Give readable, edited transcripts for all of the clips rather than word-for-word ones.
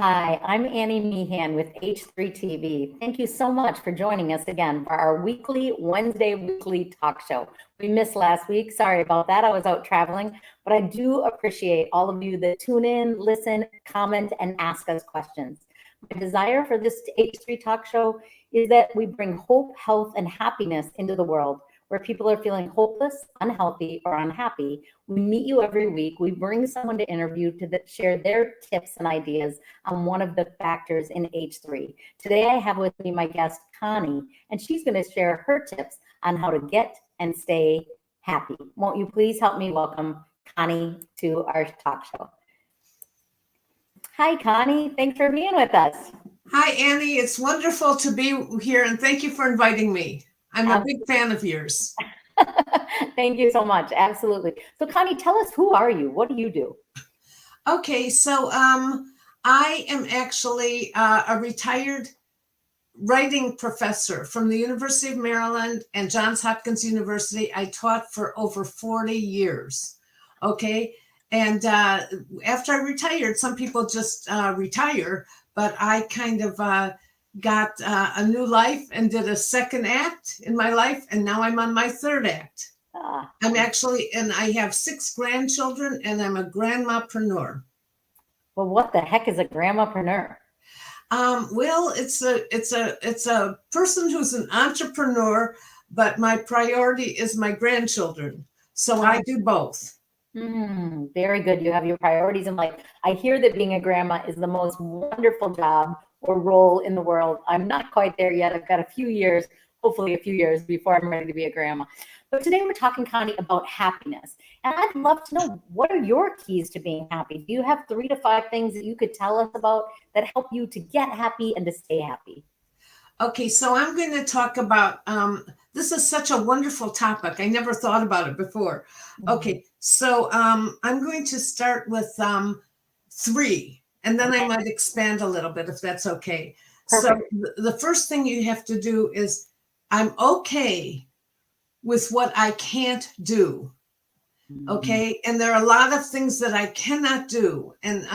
Hi, I'm Annie Meehan with H3 TV. Thank you so much for joining us again for our Wednesday weekly talk show. We missed last week. Sorry about that. I was out traveling, but I do appreciate all of you that tune in, listen, comment, and ask us questions. My desire for this H3 talk show is that we bring hope, health, and happiness into the world where people are feeling hopeless, unhealthy, or unhappy. We meet you every week. We bring someone to interview to share their tips and ideas on one of the factors in H3. Today, I have with me my guest, Connie, and she's going to share her tips on how to get and stay happy. Won't you please help me welcome Connie to our talk show? Hi, Connie. Thanks for being with us. Hi, Annie. It's wonderful to be here, and thank you for inviting me. I'm a big fan of yours. Thank you so much. Absolutely. So, Connie, tell us, who are you? What do you do? Okay, so I am actually a retired writing professor from the University of Maryland and Johns Hopkins University. I taught for over 40 years. Okay, and after I retired, some people just retire, but I kind of got a new life and did a second act in my life, and now I'm on my third act. I'm actually, and I have 6 grandchildren, and I'm a grandmapreneur. Well, what the heck is a grandmapreneur? Well, it's a person who's an entrepreneur, but my priority is my grandchildren, so I do both. Very good. You have your priorities in life. I hear that being a grandma is the most wonderful job or role in the world. I'm not quite there yet. I've got a few years, hopefully a few years before I'm ready to be a grandma. But today we're talking, Connie, about happiness. And I'd love to know, what are your keys to being happy? Do you have 3 to 5 things that you could tell us about that help you to get happy and to stay happy? Okay, so I'm going to talk about, this is such a wonderful topic. I never thought about it before. Okay, so I'm going to start with 3, and then I might expand a little bit if that's okay. Perfect. So the first thing you have to do is, I'm okay with what I can't do. Okay, and there are a lot of things that I cannot do, and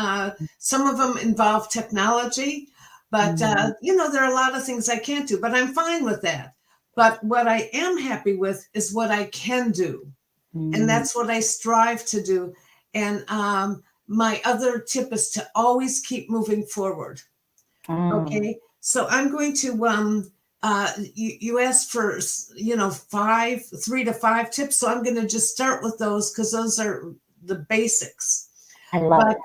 some of them involve technology. But, there are a lot of things I can't do, but I'm fine with that. But what I am happy with is what I can do. And that's what I strive to do. And my other tip is to always keep moving forward. Okay. So I'm going to, you asked for, 3 to 5 tips. So I'm going to just start with those because those are the basics. I love it.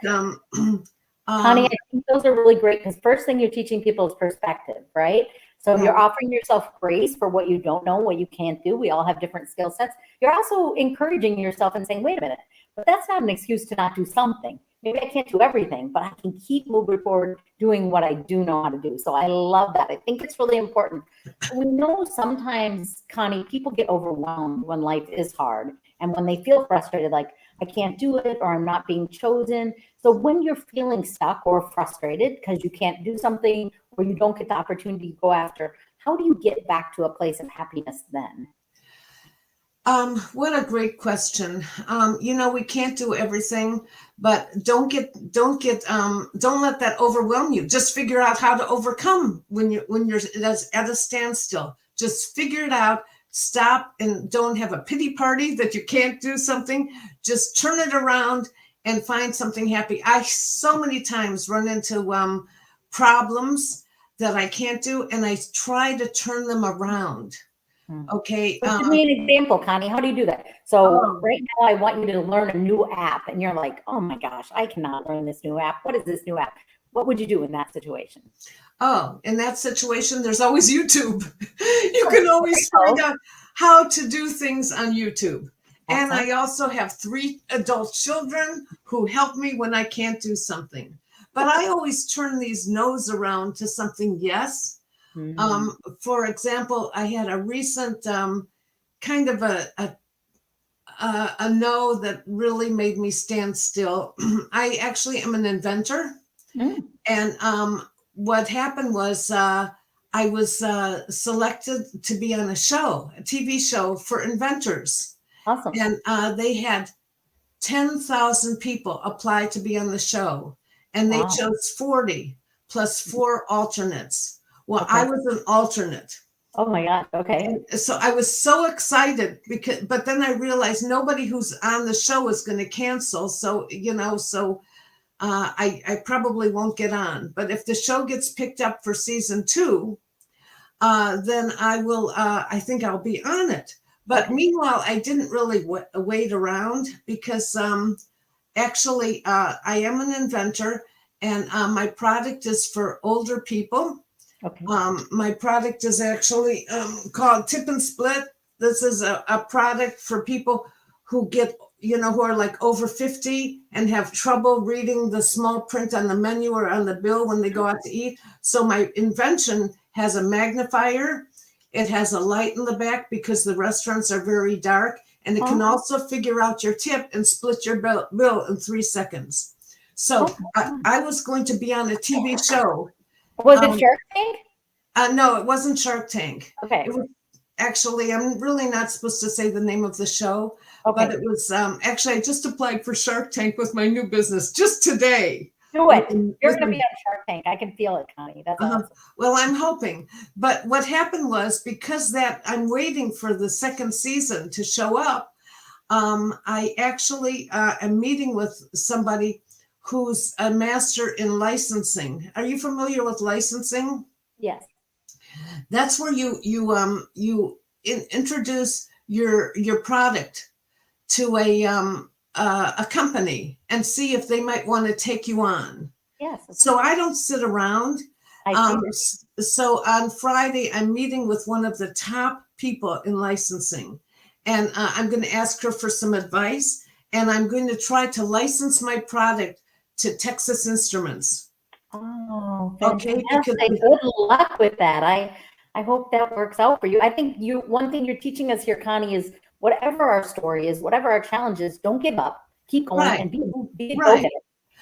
Connie, I think those are really great because first thing you're teaching people is perspective, right? So you're offering yourself grace for what you don't know, what you can't do. We all have different skill sets. You're also encouraging yourself and saying, wait a minute, but that's not an excuse to not do something. Maybe I can't do everything, but I can keep moving forward doing what I do know how to do. So I love that. I think it's really important. We know sometimes, Connie, people get overwhelmed when life is hard and when they feel frustrated, like I can't do it or I'm not being chosen. So when you're feeling stuck or frustrated because you can't do something or you don't get the opportunity to go after, how do you get back to a place of happiness then? What a great question. We can't do everything, but don't let that overwhelm you. Just figure out how to overcome when you're at a standstill. Just figure it out. Stop and don't have a pity party that you can't do something. Just turn it around and find something happy. I so many times run into problems that I can't do, and I try to turn them around. Okay. Give me an example, Connie. How do you do that? So right now I want you to learn a new app and you're like, oh my gosh, I cannot learn this new app. What is this new app? What would you do in that situation? Oh, in that situation, there's always YouTube. You can always find out how to do things on YouTube. And I also have 3 adult children who help me when I can't do something. But I always turn these no's around to something yes. For example, I had a recent kind of a no that really made me stand still. I actually am an inventor. And what happened was I was selected to be on a TV show for inventors. Awesome. And they had 10,000 people apply to be on the show. and they Wow. chose 40 plus 4 alternates. Well, Okay. I was an alternate. Oh my God. Okay. And so I was so excited but then I realized nobody who's on the show is going to cancel. So, I probably won't get on. But if the show gets picked up for season 2, then I will, I think I'll be on it. But Okay. meanwhile, I didn't really wait around because actually I am an inventor, and my product is for older people. Okay. My product is actually called Tip and Split. This is a product for people who who are like over 50 and have trouble reading the small print on the menu or on the bill when they go out to eat. So my invention has a magnifier. It has a light in the back because the restaurants are very dark. And it can also figure out your tip and split your bill in 3 seconds. So I was going to be on a TV show. Was it Shark Tank? No, it wasn't Shark Tank. Okay. It was actually, I'm really not supposed to say the name of the show, Okay. but it was actually, I just applied for Shark Tank with my new business just today. Do it. You're going to be on Shark Tank. I can feel it, Connie. That's awesome. Well, I'm hoping. But what happened was, because that I'm waiting for the second season to show up, I actually am meeting with somebody who's a master in licensing. Are you familiar with licensing? Yes. That's where you introduce your product to a company and see if they might want to take you on. Yes. So I don't sit around. So on Friday, I'm meeting with one of the top people in licensing, and I'm going to ask her for some advice, and I'm going to try to license my product to Texas Instruments. Oh, Okay, fantastic. Good luck with that. I hope that works out for you. I think one thing you're teaching us here, Connie, is whatever our story is, whatever our challenge is, don't give up. Keep going and be a go-getter.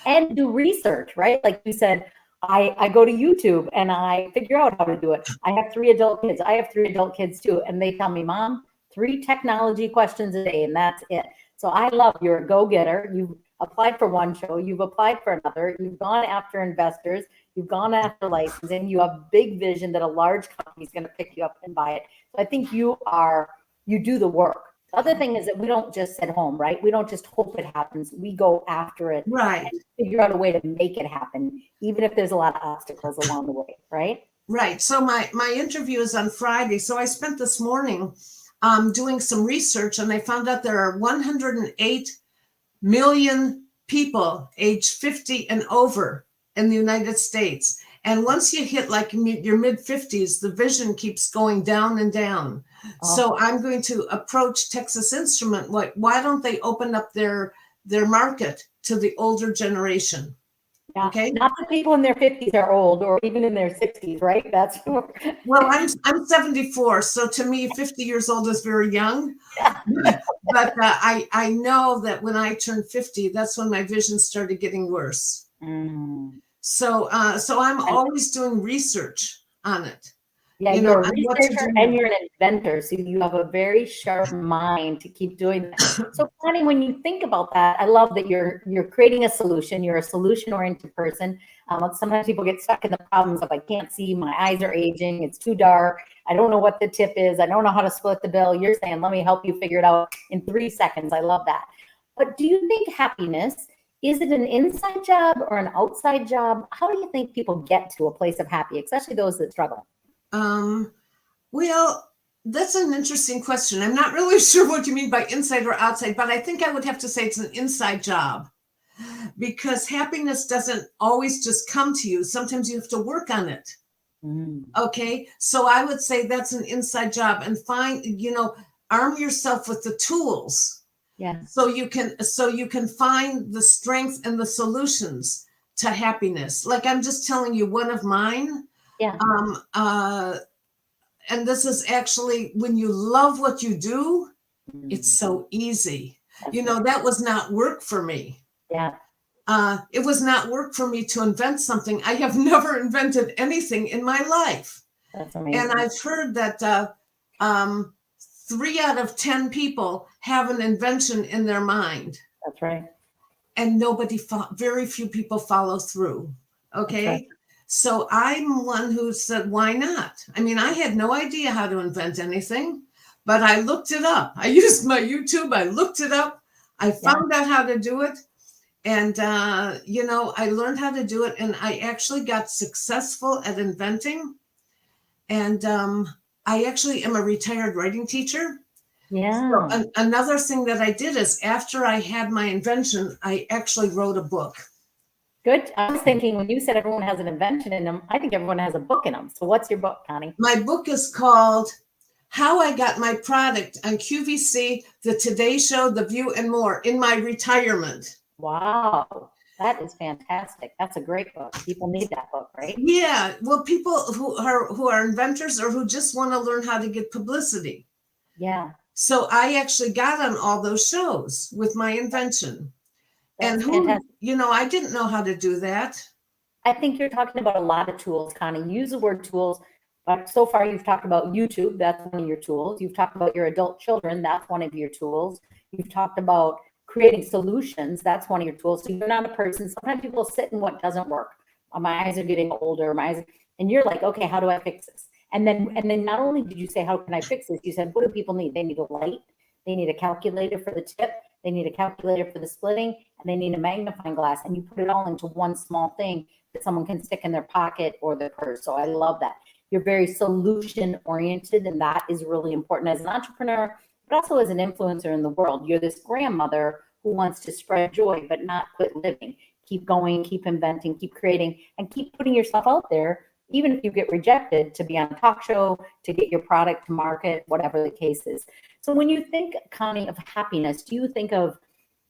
And do research, right? Like you said, I go to YouTube and I figure out how to do it. I have 3 adult kids. I have 3 adult kids too. And they tell me, Mom, 3 technology questions a day, and that's it. So I love you're a go-getter. You've applied for one show, you've applied for another, you've gone after investors, you've gone after licensing, you have big vision that a large company is going to pick you up and buy it. So I think you do the work. The other thing is that we don't just sit home, right? We don't just hope it happens. We go after it, right, and figure out a way to make it happen, even if there's a lot of obstacles along the way, right? Right. So my interview is on Friday. So I spent this morning doing some research, and I found out there are 108 million people age 50 and over in the United States. And once you hit like your mid 50s, the vision keeps going down and down. So I'm going to approach Texas Instrument. Why don't they open up their market to the older generation? Yeah. Okay. Not that people in their 50s are old, or even in their 60s, right? That's well, I'm 74, so to me, 50 years old is very young. But I know that when I turned 50, that's when my vision started getting worse. So I'm always doing research on it. Yeah, you're a researcher and you're an inventor, so you have a very sharp mind to keep doing that. So, Connie, when you think about that, I love that you're creating a solution. You're a solution-oriented person. Sometimes people get stuck in the problems of, I can't see, my eyes are aging, it's too dark, I don't know what the tip is, I don't know how to split the bill. You're saying, let me help you figure it out in 3 seconds. I love that. But do you think happiness, is it an inside job or an outside job? How do you think people get to a place of happy, especially those that struggle? Well, that's an interesting question. I'm not really sure what you mean by inside or outside, but I think I would have to say it's an inside job, because happiness doesn't always just come to you. Sometimes you have to work on it. Okay. So I would say that's an inside job, and arm yourself with the tools. Yeah. So you can find the strength and the solutions to happiness. Like I'm just telling you one of mine. Yeah. And this is actually, when you love what you do, it's so easy. That was not work for me. Yeah. It was not work for me to invent something. I have never invented anything in my life. That's amazing. And I've heard that 3 out of 10 people have an invention in their mind. That's right. and very few people follow through. Okay. Right. So I'm one who said, why not? I mean, I had no idea how to invent anything, but I looked it up. I used my YouTube. I looked it up. I found out how to do it. And, I learned how to do it. And I actually got successful at inventing. And I actually am a retired writing teacher. Yeah. So another thing that I did is after I had my invention, I actually wrote a book. Good. I was thinking when you said everyone has an invention in them, I think everyone has a book in them. So what's your book, Connie? My book is called How I Got My Product on QVC, The Today Show, The View, and More in my retirement. Wow. That is fantastic. That's a great book. People need that book, right? Yeah. Well, people who are inventors or who just want to learn how to get publicity. Yeah. So I actually got on all those shows with my invention. That's And fantastic. I didn't know how to do that. I think you're talking about a lot of tools, Connie. Use the word tools. But so far, you've talked about YouTube. That's one of your tools. You've talked about your adult children. That's one of your tools. You've talked about creating solutions. That's one of your tools. So you're not a person. Sometimes people sit in what doesn't work. My eyes are getting older. And you're like, okay, how do I fix this? And then not only did you say, how can I fix this? You said, what do people need? They need a light. They need a calculator for the tip. They need a calculator for the splitting, and they need a magnifying glass. And you put it all into one small thing that someone can stick in their pocket or their purse. So I love that. You're very solution oriented, and that is really important as an entrepreneur, but also as an influencer in the world. You're this grandmother who wants to spread joy, but not quit living. Keep going, keep inventing, keep creating, and keep putting yourself out there, even if you get rejected, to be on a talk show, to get your product to market, whatever the case is. So when you think, Connie, of happiness, do you think of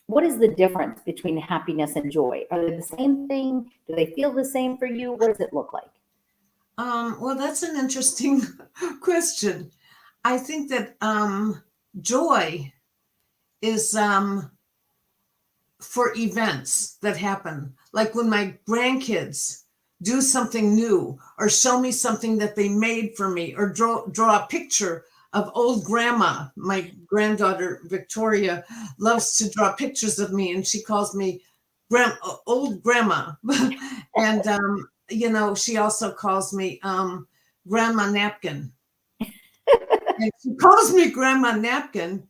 what is the difference between happiness and joy? Are they the same thing? Do they feel the same for you? What does it look like? Well, that's an interesting question. I think that joy is for events that happen, like when my grandkids do something new or show me something that they made for me, or draw a picture of old grandma. My granddaughter Victoria loves to draw pictures of me, and she calls me old grandma. And she also calls me Grandma Napkin. And she calls me Grandma Napkin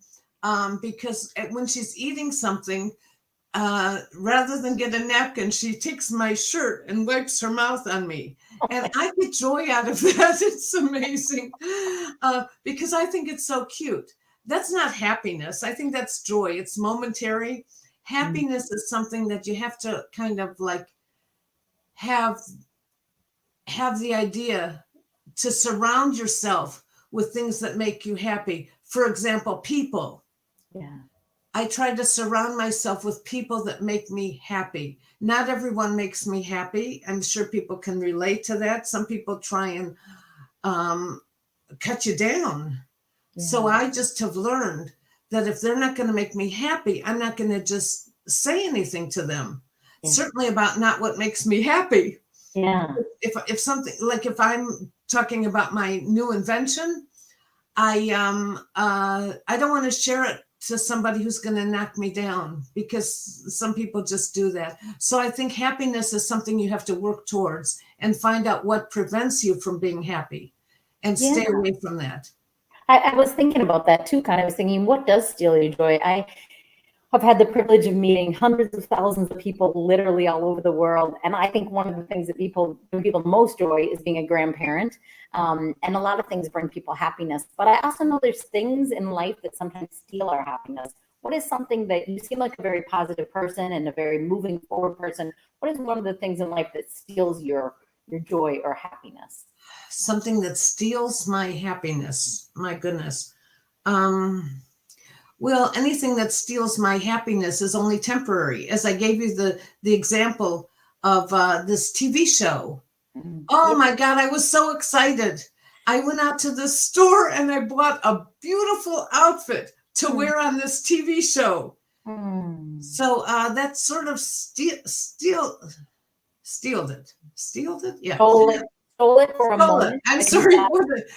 because when she's eating something, rather than get a napkin, she takes my shirt and wipes her mouth on me. And I get joy out of that. It's amazing because I think it's so cute. That's not happiness. I think that's joy. It's momentary. Happiness is something that you have to kind of like have the idea to surround yourself with things that make you happy. For example, people. Yeah. I try to surround myself with people that make me happy. Not everyone makes me happy. I'm sure people can relate to that. Some people try and cut you down. Yeah. So I just have learned that if they're not going to make me happy, I'm not going to just say anything to them. Yeah. Certainly about not what makes me happy. Yeah. If something, like if I'm talking about my new invention, I don't want to share it to somebody who's going to knock me down, because some people just do that. So I think happiness is something you have to work towards and find out what prevents you from being happy and stay away from that. I was thinking about that too, kind of. I was thinking, what does steal your joy? I've had the privilege of meeting hundreds of thousands of people literally all over the world. And I think one of the things that bring people most joy is being a grandparent. And a lot of things bring people happiness. But I also know there's things in life that sometimes steal our happiness. What is something that you seem like a very positive person and a very moving forward person? What is one of the things in life that steals your joy or happiness? Something that steals my happiness. My goodness. Well, anything that steals my happiness is only temporary. As I gave you the example of this TV show. Oh my God, I was so excited. I went out to the store and I bought a beautiful outfit to wear on this TV show. So that sort of stealed it. Stealed it? Yeah. Stole it for a moment. I'm sorry.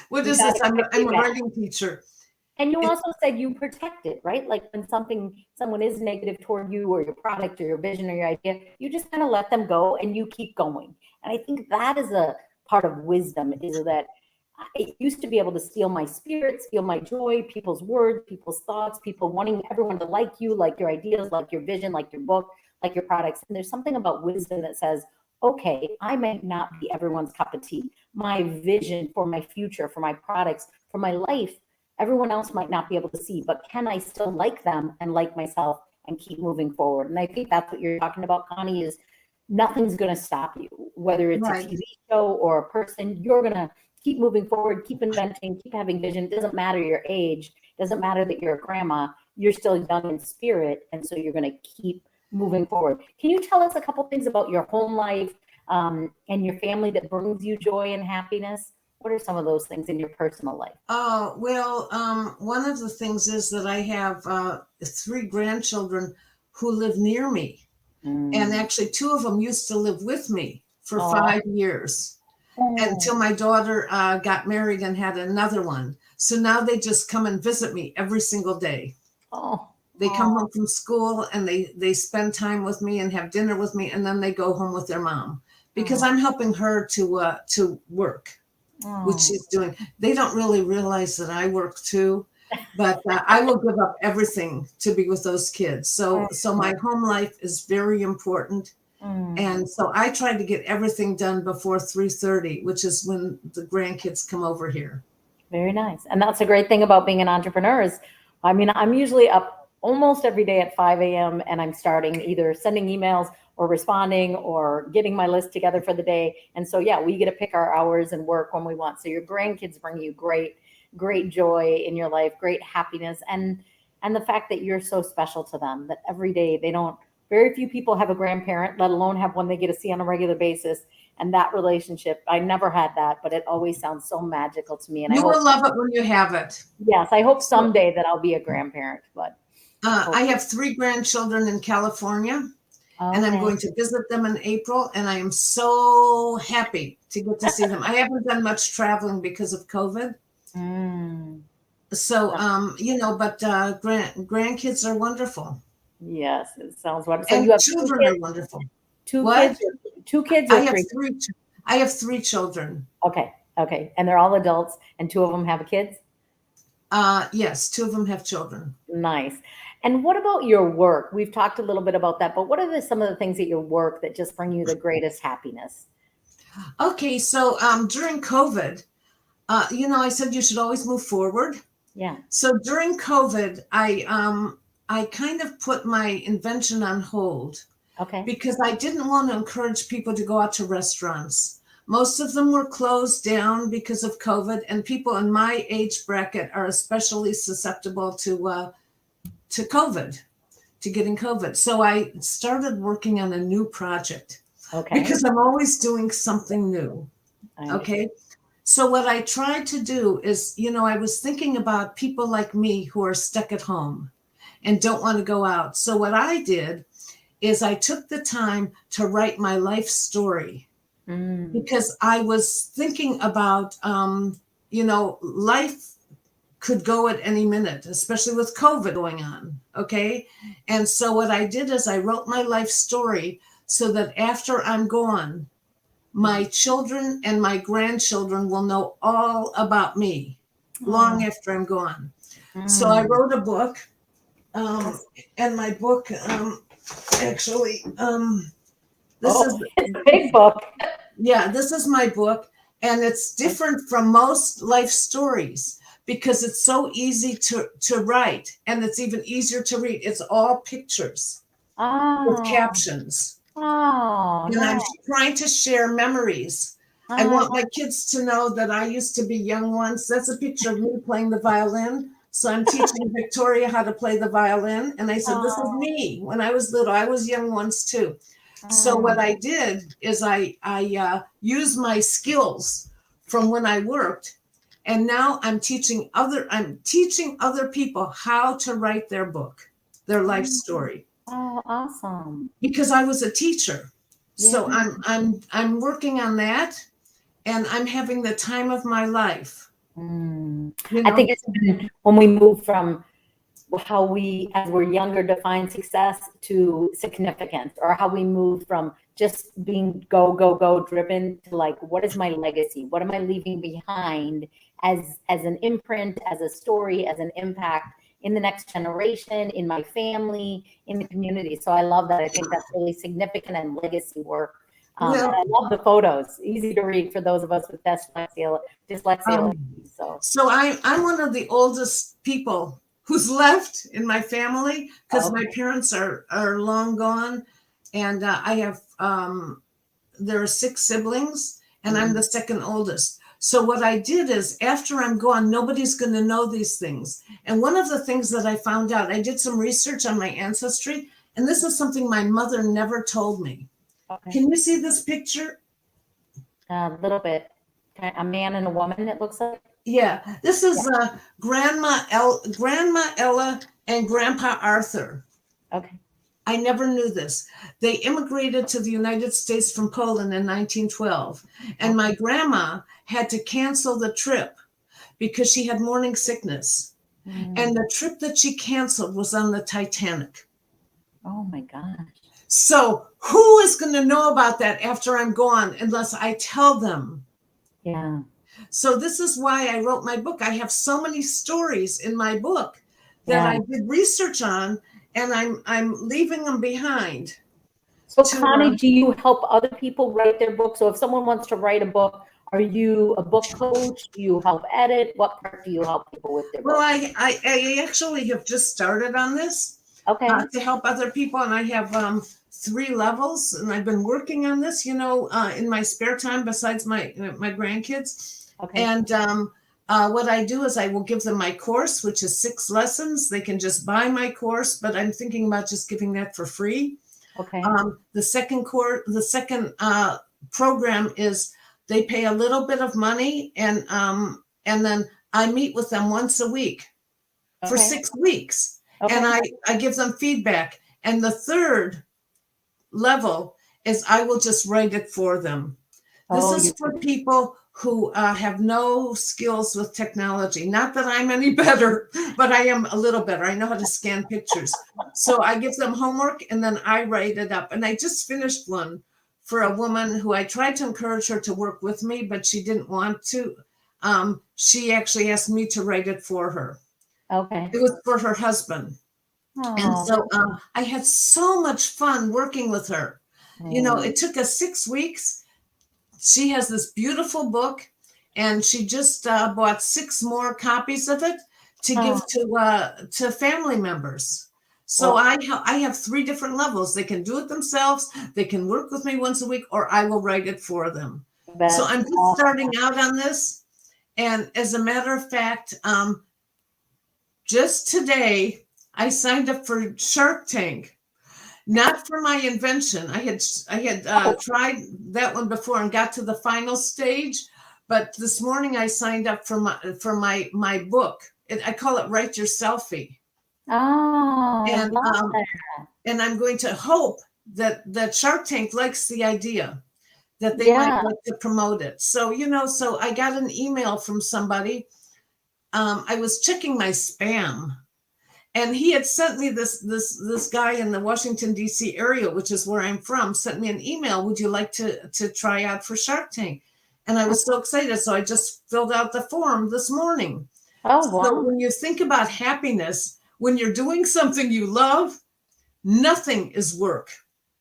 What is this? I'm a writing teacher. And you also said you protect it, right? Like when someone is negative toward you or your product or your vision or your idea, you just kind of let them go and you keep going. And I think that is a part of wisdom, is that it used to be able to steal my spirit, steal my joy, people's words, people's thoughts, people wanting everyone to like you, like your ideas, like your vision, like your book, like your products. And there's something about wisdom that says, okay, I might not be everyone's cup of tea. My vision for my future, for my products, for my life, everyone else might not be able to see, but can I still like them and like myself and keep moving forward? And I think that's what you're talking about, Connie, is nothing's going to stop you, whether it's a Right. TV show or a person. You're going to keep moving forward, keep inventing, keep having vision. It doesn't matter your age. It doesn't matter that you're a grandma. You're still young in spirit. And so you're going to keep moving forward. Can you tell us a couple things about your home life and your family that brings you joy and happiness? What are some of those things in your personal life? One of the things is that I have 3 grandchildren who live near me. And actually 2 of them used to live with me for 5 years until my daughter got married and had another one. So now they just come and visit me every single day. They come home from school and they spend time with me and have dinner with me, and then they go home with their mom because I'm helping her to work, which she's doing. They don't really realize that I work too, but I will give up everything to be with those kids. So my home life is very important. And so I try to get everything done before 3:30, which is when the grandkids come over here. Very nice. And that's a great thing about being an entrepreneur is, I mean, I'm usually up almost every day at 5 a.m. and I'm starting either sending emails or responding or getting my list together for the day. And so, yeah, we get to pick our hours and work when we want. So your grandkids bring you great joy in your life, great happiness, and the fact that you're so special to them, that every day very few people have a grandparent, let alone have one they get to see on a regular basis. And that relationship, I never had that, but it always sounds so magical to me. And You will love it when you have it. Yes, I hope someday that I'll be a grandparent, but. I have 3 grandchildren in California. And I'm going to visit them in April, and I am so happy to get to see them. I haven't done much traveling because of COVID. So, but grandkids are wonderful. Yes, it sounds wonderful. So and you have children are wonderful. Two what? kids? 2 kids or I have 3? 3. I have 3 children. Okay. And they're all adults, and 2 of them have kids? Yes, 2 of them have children. Nice. And what about your work? We've talked a little bit about that, but what are some of the things at your work that just bring you the greatest happiness? Okay, so during COVID, I said you should always move forward. Yeah. So during COVID, I kind of put my invention on hold. Okay. Because I didn't want to encourage people to go out to restaurants. Most of them were closed down because of COVID, and people in my age bracket are especially susceptible to COVID, to getting COVID. So I started working on a new project. Okay. Because I'm always doing something new. Okay. So what I tried to do is, I was thinking about people like me who are stuck at home and don't want to go out. So what I did is I took the time to write my life story because I was thinking about, life could go at any minute, especially with COVID going on. Okay. And so what I did is I wrote my life story so that after I'm gone, my children and my grandchildren will know all about me long after I'm gone. So I wrote a book, and my book, actually, this is a big book. Yeah, this is my book, and it's different from most life stories because it's so easy to write, and it's even easier to read. It's all pictures with captions. And I'm trying to share memories. I want my kids to know that I used to be young once. That's a picture of me playing the violin. So I'm teaching Victoria how to play the violin. And I said, this is me when I was little. I was young once too. So what I did is I used my skills from when I worked. And now I'm teaching other people how to write their book, their life story. Oh, awesome. Because I was a teacher. Yeah. So I'm working on that, and I'm having the time of my life. You I know, think it's been when we move from how we, as we're younger, define success to significance, or how we move from just being go, go, go driven to like, what is my legacy? What am I leaving behind as an imprint, as a story, as an impact in the next generation, in my family, in the community. So I love that. I think that's really significant and legacy work. And well, I love the photos. Easy to read for those of us with dyslexia. um, So, so I'm one of the oldest people who's left in my family because my okay. parents are long gone, and I have there are 6 siblings, and I'm the second oldest. So what I did is, after I'm gone, nobody's going to know these things. And one of the things that I found out, I did some research on my ancestry, and this is something my mother never told me. Okay. Can you see this picture? A little bit. A man and a woman, it looks like. Yeah, this is Grandma Ella, and Grandpa Arthur. Okay. I never knew this. They immigrated to the United States from Poland in 1912, and my grandma had to cancel the trip because she had morning sickness. And the trip that she canceled was on the Titanic. Oh my gosh. So who is going to know about that after I'm gone unless I tell them? Yeah. So this is why I wrote my book. I have so many stories in my book that Yeah. I did research on, and I'm leaving them behind. So Connie, do you help other people write their book? So if someone wants to write a book, are you a book coach? Do you help edit? What part do you help people with their Well, book? I actually have just started on this Okay. to help other people, and I have 3 levels, and I've been working on this, in my spare time besides my grandkids. Okay. And what I do is I will give them my course, which is 6 lessons. They can just buy my course, but I'm thinking about just giving that for free. Okay. The second program is they pay a little bit of money, and then I meet with them once a week for Okay. 6 weeks, and Okay. I give them feedback. And the third level is I will just write it for them. This Oh, is you for people who have no skills with technology. Not that I'm any better, but I am a little better. I know how to scan pictures. So I give them homework, and then I write it up. And I just finished one for a woman who I tried to encourage her to work with me, but she didn't want to. She actually asked me to write it for her. Okay. It was for her husband. And Oh. so I had so much fun working with her. Mm. It took us 6 weeks. She has this beautiful book, and she just bought 6 more copies of it to give to family members. So Well, I have 3 different levels. They can do it themselves. They can work with me once a week, or I will write it for them. So that's I'm just awesome. starting out on this. And as a matter of fact, just today I signed up for Shark Tank. Not for my invention. I had tried that one before and got to the final stage, but this morning I signed up for my book. I call it Write Your Selfie, Oh, I and love um, that. and I'm going to hope that Shark Tank likes the idea, that they might Yeah. like to promote it. So so I got an email from somebody. I was checking my spam, and he had sent me this guy in the Washington D.C. area, which is where I'm from, sent me an email. Would you like to try out for Shark Tank? And I was so excited, so I just filled out the form this morning. Oh, So wow. when you think about happiness, when you're doing something you love, nothing is work.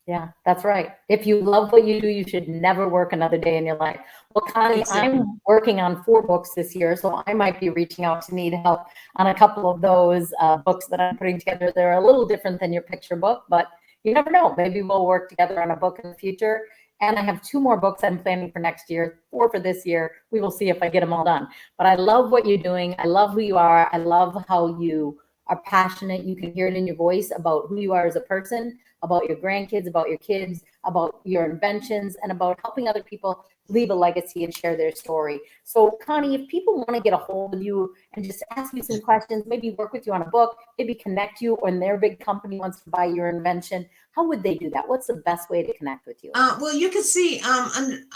Yeah, that's right. If you love what you do, you should never work another day in your life. Well, Connie, Exactly. I'm working on 4 books this year, so I might be reaching out to need help on a couple of those books that I'm putting together. They're a little different than your picture book, but you never know. Maybe we'll work together on a book in the future. And I have 2 more books I'm planning for next year, 4 for this year. We will see if I get them all done. But I love what you're doing. I love who you are. I love how you are passionate. You can hear it in your voice about who you are as a person, about your grandkids, about your kids, about your inventions, and about helping other people leave a legacy and share their story. So Connie, if people want to get a hold of you and just ask you some questions, maybe work with you on a book, maybe connect you, or their big company wants to buy your invention, how would they do that? What's the best way to connect with you? Well, you can see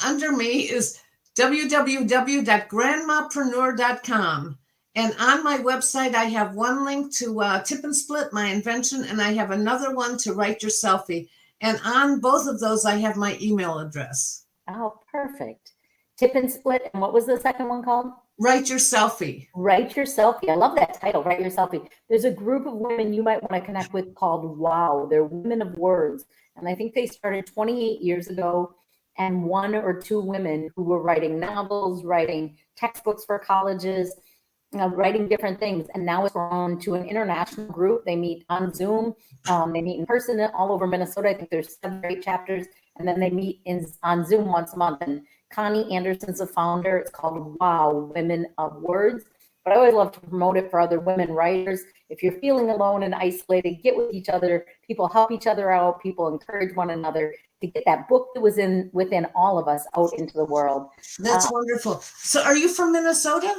under me is www.grandmapreneur.com. And on my website, I have one link to Tip and Split, my invention, and I have another one to Write Your Selfie. And on both of those, I have my email address. Oh, perfect. Tip and Split. And what was the second one called? Write Your Selfie. Write Your Selfie. I love that title, Write Your Selfie. There's a group of women you might want to connect with called WOW. They're Women of Words. And I think they started 28 years ago. And one or two women who were writing novels, writing textbooks for colleges, writing different things. And now it's grown to an international group. They meet on Zoom. They meet in person all over Minnesota. I think there's 7 or 8 chapters. And then they meet on Zoom once a month. And Connie Anderson's the founder. It's called WOW, Women of Words. But I always love to promote it for other women writers. If you're feeling alone and isolated, get with each other. People help each other out. People encourage one another to get that book that was within all of us out into the world. That's wonderful. So are you from Minnesota?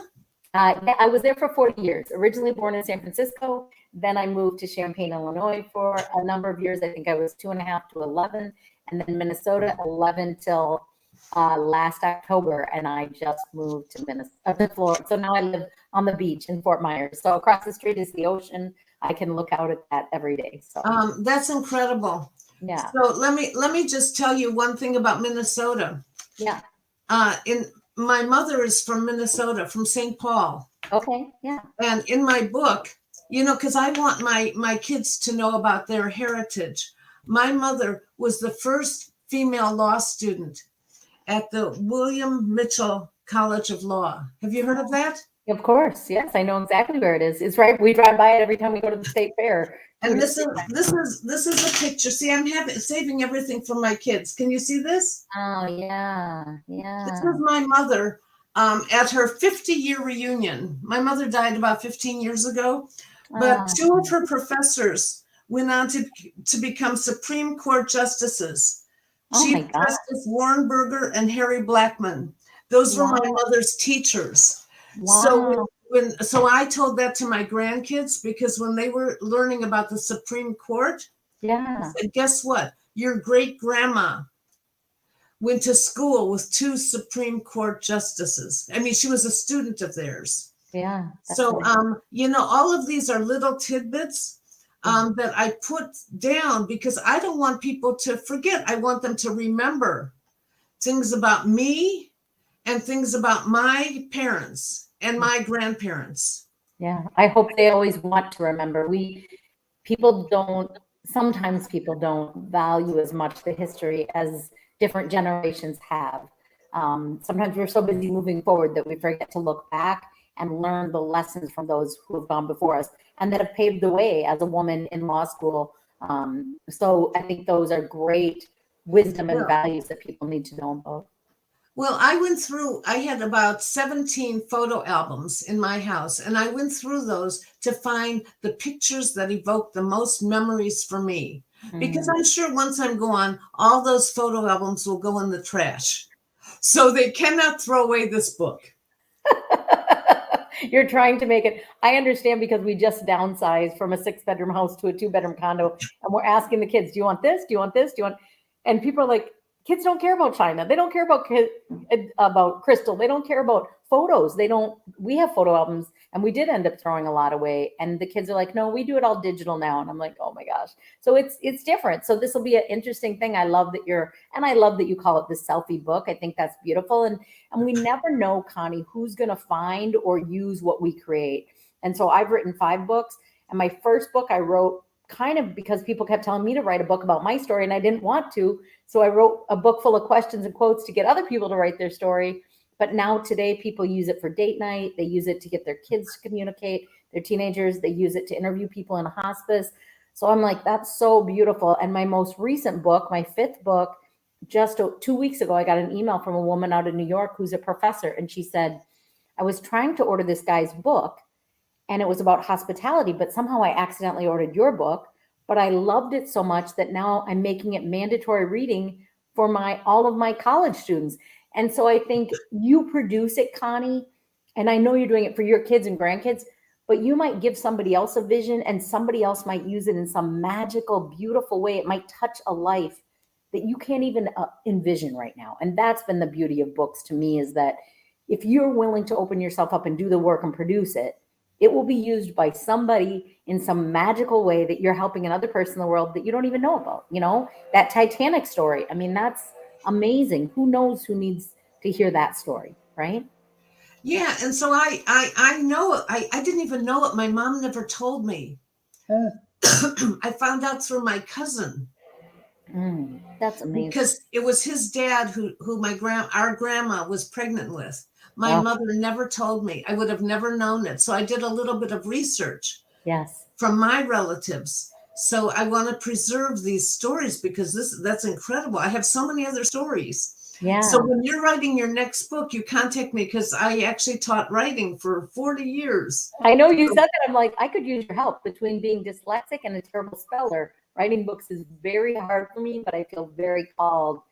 Yeah, I was there for 40 years, originally born in San Francisco. Then I moved to Champaign, Illinois for a number of years. I think I was 2.5 to 11, and then Minnesota 11 till last October. And I just moved to Minnesota, Florida. So now I live on the beach in Fort Myers. So across the street is the ocean. I can look out at that every day. So that's incredible. Yeah. So let me just tell you one thing about Minnesota. Yeah. My mother is from Minnesota, from St. Paul. Okay. Yeah. And in my book, because I want my kids to know about their heritage. My mother was the first female law student at the William Mitchell College of Law. Have you heard of that? Of course. Yes, I know exactly where it is. It's right. We drive by it every time we go to the state fair. And this is a picture. See, I'm saving everything for my kids. Can you see this? Oh yeah, yeah. This is my mother at her 50-year reunion. My mother died about 15 years ago, but 2 of her professors went on to become Supreme Court justices. Chief Justice Warren Burger and Harry Blackmun. Those were my mother's teachers. Wow. So I told that to my grandkids, because when they were learning about the Supreme Court, I said, guess what? Your great grandma went to school with 2 Supreme Court justices. I mean, she was a student of theirs. Yeah. So, all of these are little tidbits that I put down because I don't want people to forget. I want them to remember things about me and things about my parents and my grandparents. Yeah, I hope they always want to remember. Sometimes people don't value as much the history as different generations have. Sometimes we're so busy moving forward that we forget to look back and learn the lessons from those who have gone before us and that have paved the way as a woman in law school. So I think those are great wisdom and values that people need to know about. Well, I had about 17 photo albums in my house, and I went through those to find the pictures that evoke the most memories for me. Because I'm sure once I'm gone, all those photo albums will go in the trash. So they cannot throw away this book. You're trying to make it. I understand, because we just downsized from a 6-bedroom house to a 2-bedroom condo, and we're asking the kids, do you want this? Do you want this? Do you want? And people are like, kids don't care about China. They don't care about crystal. They don't care about photos. We have photo albums, and we did end up throwing a lot away. And the kids are like, no, we do it all digital now. And I'm like, oh my gosh. So it's different. So this will be an interesting thing. I love that you call it the selfie book. I think that's beautiful. And we never know, Connie, who's going to find or use what we create. And so I've written 5 books, and my first book I wrote kind of because people kept telling me to write a book about my story, and I didn't want to. So I wrote a book full of questions and quotes to get other people to write their story. But now today, people use it for date night. They use it to get their kids to communicate, their teenagers. They use it to interview people in a hospice. So I'm like, that's so beautiful. And my most recent book, my 5th book, just 2 weeks ago, I got an email from a woman out of New York who's a professor. And she said, I was trying to order this guy's book, and it was about hospitality, but somehow I accidentally ordered your book. But I loved it so much that now I'm making it mandatory reading for all of my college students. And so I think you produce it, Connie, and I know you're doing it for your kids and grandkids, but you might give somebody else a vision, and somebody else might use it in some magical, beautiful way. It might touch a life that you can't even envision right now. And that's been the beauty of books to me, is that if you're willing to open yourself up and do the work and produce it, it will be used by somebody in some magical way that you're helping another person in the world that you don't even know about. You know, that Titanic story. I mean, that's amazing. Who knows who needs to hear that story, right? Yeah, and so I know it. I didn't even know it. My mom never told me. I found out through my cousin. That's amazing. Because it was his dad who our grandma was pregnant with. My Wow. mother never told me. I would have never known it. So I did a little bit of research Yes. from my relatives. So I want to preserve these stories because that's incredible. I have so many other stories. Yeah. So when you're writing your next book, you contact me, because I actually taught writing for 40 years. I know you said that. I'm like, I could use your help. Between being dyslexic and a terrible speller, writing books is very hard for me, but I feel very called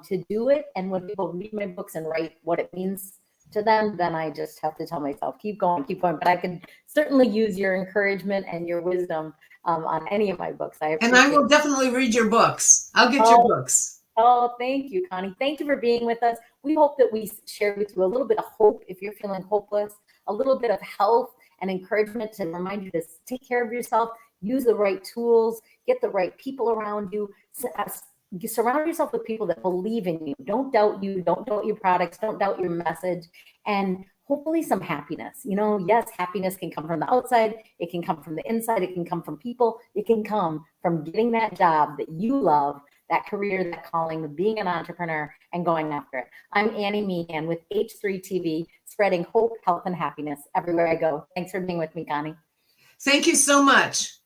to do it. And when people read my books and write what it means to them, then I just have to tell myself, keep going, keep going. But I can certainly use your encouragement and your wisdom on any of my books. And I will definitely read your books. I'll get your books. Oh, thank you, Connie. Thank you for being with us. We hope that we shared with you a little bit of hope if you're feeling hopeless, a little bit of health and encouragement to remind you to take care of yourself, use the right tools, get the right people around you, surround yourself with people that believe in you. Don't doubt you, don't doubt your products, don't doubt your message, and hopefully some happiness. You know, yes, happiness can come from the outside, it can come from the inside, it can come from people, it can come from getting that job that you love, that career, that calling, of being an entrepreneur and going after it. I'm Annie Meehan with H3 TV, spreading hope, health, and happiness everywhere I go. Thanks for being with me, Connie. Thank you so much.